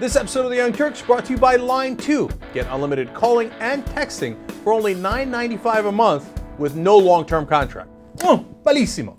This episode of the Young Turks brought to you by Line 2. Get unlimited calling and texting for only $9.95 a month with no long-term contract. Bellissimo.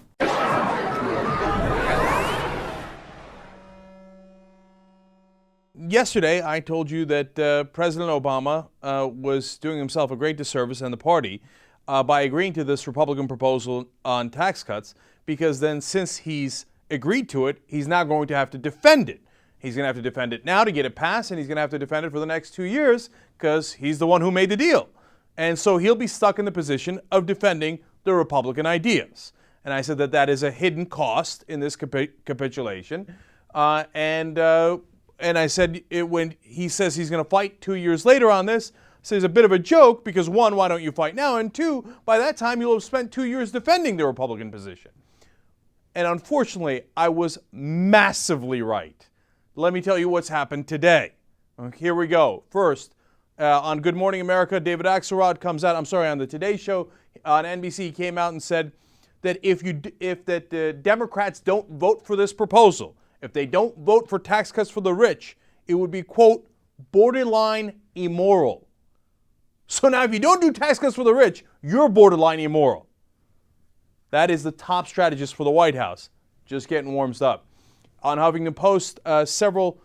Yesterday, I told you that President Obama was doing himself a great disservice and the party by agreeing to this Republican proposal on tax cuts, because then since he's agreed to it, he's now going to have to defend it. He's going to have to defend it now to get it passed, and he's going to have to defend it for the next 2 years because he's the one who made the deal. And so he'll be stuck in the position of defending the Republican ideas. And I said that that is a hidden cost in this capitulation. And I said when he says he's going to fight 2 years later on this, so it's a bit of a joke because one, why don't you fight now? And two, by that time you'll have spent 2 years defending the Republican position. And unfortunately, I was massively right. Let me tell you what's happened today. Here we go. First, on Good Morning America, David Axelrod comes out, on the Today Show on NBC, he came out and said that if the Democrats don't vote for this proposal, if they don't vote for tax cuts for the rich, it would be, quote, borderline immoral. So now if you don't do tax cuts for the rich, you're borderline immoral. That is the top strategist for the White House, just getting warmed up. On Huffington Post, several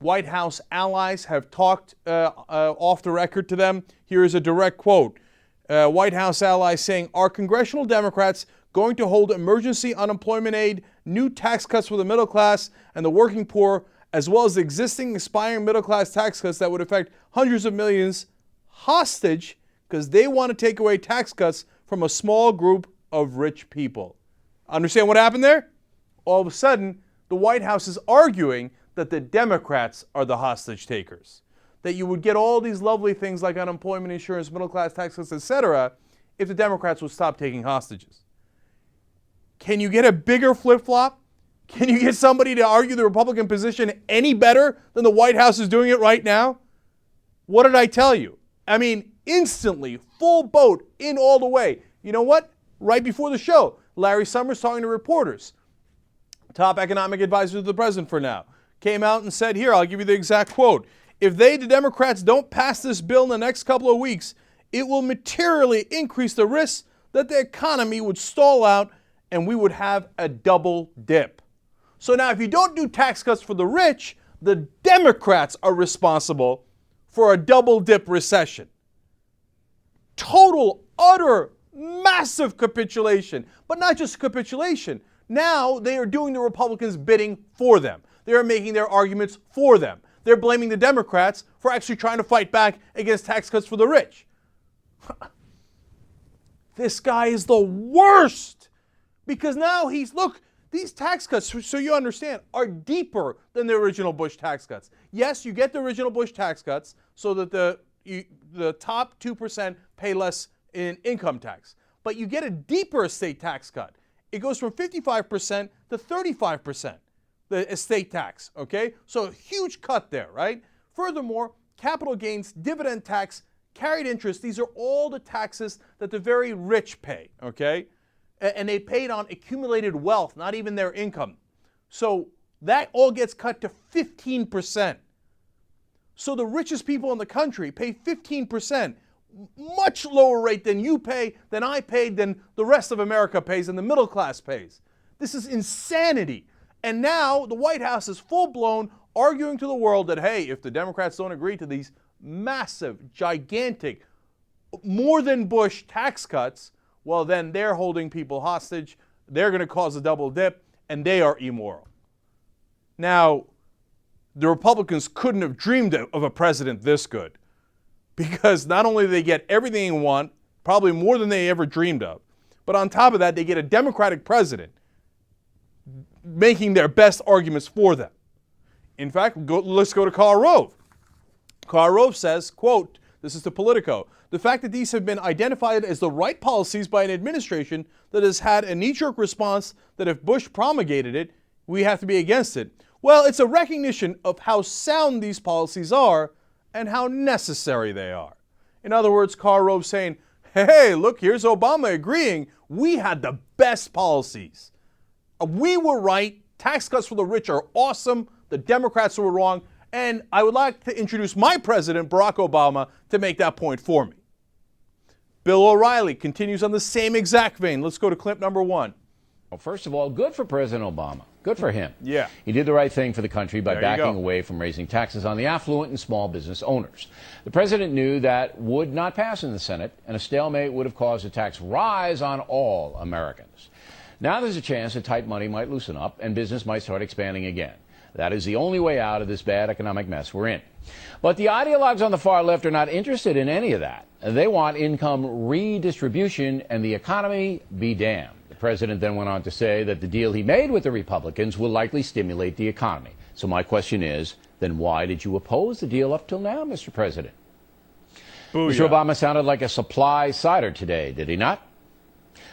White House allies have talked off the record to them. Here is a direct quote. White House allies saying, "Are congressional Democrats going to hold emergency unemployment aid, new tax cuts for the middle class and the working poor, as well as existing expiring middle class tax cuts that would affect hundreds of millions hostage because they want to take away tax cuts from a small group of rich people?" Understand what happened there? All of a sudden, the White House is arguing that the Democrats are the hostage takers. That you would get all these lovely things like unemployment insurance, middle class tax cuts, etc., if the Democrats would stop taking hostages. Can you get a bigger flip-flop? Can you get somebody to argue the Republican position any better than the White House is doing it right now? What did I tell you? I mean, instantly, full boat, in all the way. You know what? Right before the show, Larry Summers talking to reporters, top economic advisor to the president for now, came out and said, here, I'll give you the exact quote. If the Democrats, don't pass this bill in the next couple of weeks, it will materially increase the risk that the economy would stall out and we would have a double dip. So now if you don't do tax cuts for the rich, the Democrats are responsible for a double dip recession. Total, utter, massive capitulation. But not just capitulation. Now they are doing the Republicans' bidding for them. They are making their arguments for them. They're blaming the Democrats for actually trying to fight back against tax cuts for the rich. This guy is the worst. Because now look, these tax cuts, so you understand, are deeper than the original Bush tax cuts. Yes, you get the original Bush tax cuts so that the top 2% pay less in income tax. But you get a deeper estate tax cut. It goes from 55% to 35%, the estate tax, okay? So a huge cut there, right? Furthermore, capital gains, dividend tax, carried interest, these are all the taxes that the very rich pay, okay? And they paid on accumulated wealth, not even their income. So that all gets cut to 15%. So the richest people in the country pay 15%, much lower rate than you pay, than I paid, than the rest of America pays, and the middle class pays. This is insanity. And now the White House is full-blown arguing to the world that, hey, if the Democrats don't agree to these massive, gigantic, more than Bush tax cuts, well, then they're holding people hostage, they're going to cause a double dip, and they are immoral. Now, the Republicans couldn't have dreamed of a president this good, because not only do they get everything they want, probably more than they ever dreamed of, but on top of that, they get a Democratic president making their best arguments for them. In fact, let's go to Karl Rove. Karl Rove says, quote, this is to Politico, the fact that these have been identified as the right policies by an administration that has had a knee-jerk response that if Bush promulgated it, we have to be against it. Well, it's a recognition of how sound these policies are and how necessary they are. In other words, Karl Rove saying, hey, look, here's Obama agreeing we had the best policies. We were right. Tax cuts for the rich are awesome. The Democrats were wrong. And I would like to introduce my president, Barack Obama, to make that point for me. Bill O'Reilly continues on the same exact vein. Let's go to clip number 1. Well, first of all, good for President Obama. Good for him. Yeah. He did the right thing for the country by backing go. away from raising taxes on the affluent and small business owners. The president knew that would not pass in the Senate, and a stalemate would have caused a tax rise on all Americans. Now there's a chance that tight money might loosen up and business might start expanding again. That is the only way out of this bad economic mess we're in. But the ideologues on the far left are not interested in any of that. They want income redistribution and the economy be damned. The president then went on to say that the deal he made with the Republicans will likely stimulate the economy. So my question is, then why did you oppose the deal up till now, Mr. President? Booyah. Mr. Obama sounded like a supply sider today, did he not?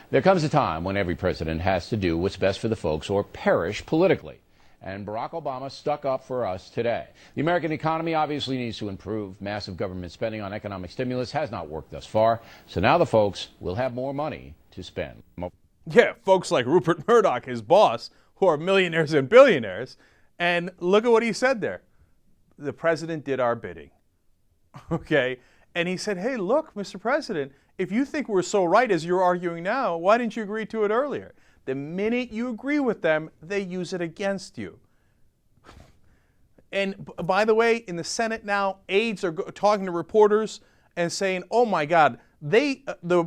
There comes a time when every president has to do what's best for the folks or perish politically. And Barack Obama stuck up for us today. The American economy obviously needs to improve. Massive government spending on economic stimulus has not worked thus far. So now the folks will have more money to spend. Yeah, folks like Rupert Murdoch, his boss, who are millionaires and billionaires. And look at what he said there. The president did our bidding. Okay? And he said, hey, look, Mr. President, if you think we're so right as you're arguing now, why didn't you agree to it earlier? The minute you agree with them, they use it against you. And by the way, in the Senate now, aides are talking to reporters and saying, oh my God, the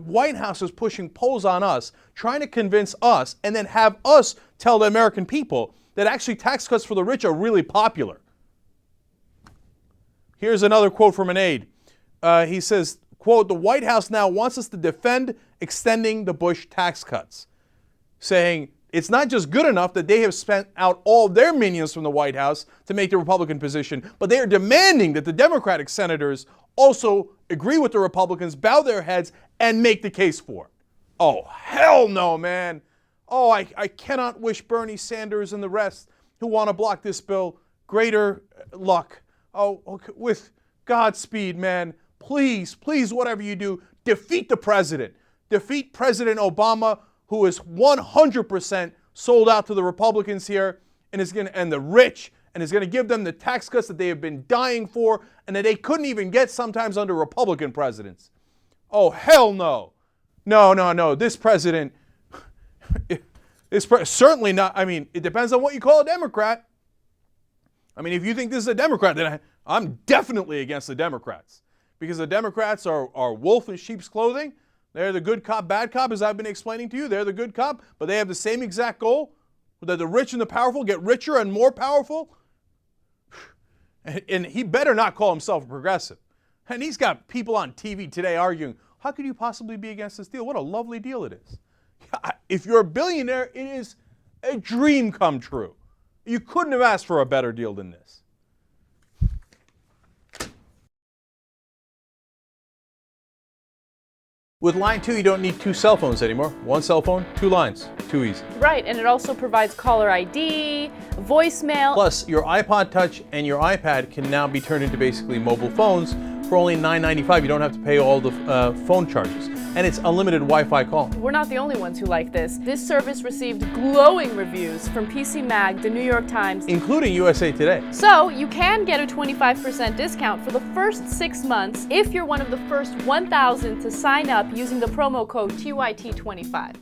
White House is pushing polls on us, trying to convince us, and then have us tell the American people that actually tax cuts for the rich are really popular. Here's another quote from an aide. He says, quote, the White House now wants us to defend extending the Bush tax cuts, saying it's not just good enough that they have spent out all their minions from the White House to make the Republican position, but they are demanding that the Democratic senators also agree with the Republicans, bow their heads, and make the case for it. Oh, hell no, man. Oh, I cannot wish Bernie Sanders and the rest who want to block this bill greater luck. Oh, okay, with Godspeed, man. Please, please, whatever you do, defeat the president. Defeat President Obama, who is 100% sold out to the Republicans here and the rich, and is going to give them the tax cuts that they have been dying for and that they couldn't even get sometimes under Republican presidents. Oh, hell no. No. This president is certainly not, I mean, it depends on what you call a Democrat. I mean, if you think this is a Democrat, then I'm definitely against the Democrats. Because the Democrats are wolf in sheep's clothing. They're the good cop, bad cop, as I've been explaining to you. They're the good cop, but they have the same exact goal, that the rich and the powerful get richer and more powerful. And he better not call himself a progressive. And he's got people on TV today arguing, how could you possibly be against this deal? What a lovely deal it is. If you're a billionaire, it is a dream come true. You couldn't have asked for a better deal than this. With Line 2, you don't need 2 cell phones anymore. 1 cell phone, 2 lines. Too easy. Right, and it also provides caller ID, voicemail. Plus, your iPod Touch and your iPad can now be turned into basically mobile phones for only $9.95. You don't have to pay all the phone charges. And it's unlimited Wi-Fi calling. We're not the only ones who like this. This service received glowing reviews from PC Mag, the New York Times, including USA Today. So you can get a 25% discount for the first 6 months if you're one of the first 1,000 to sign up using the promo code TYT25.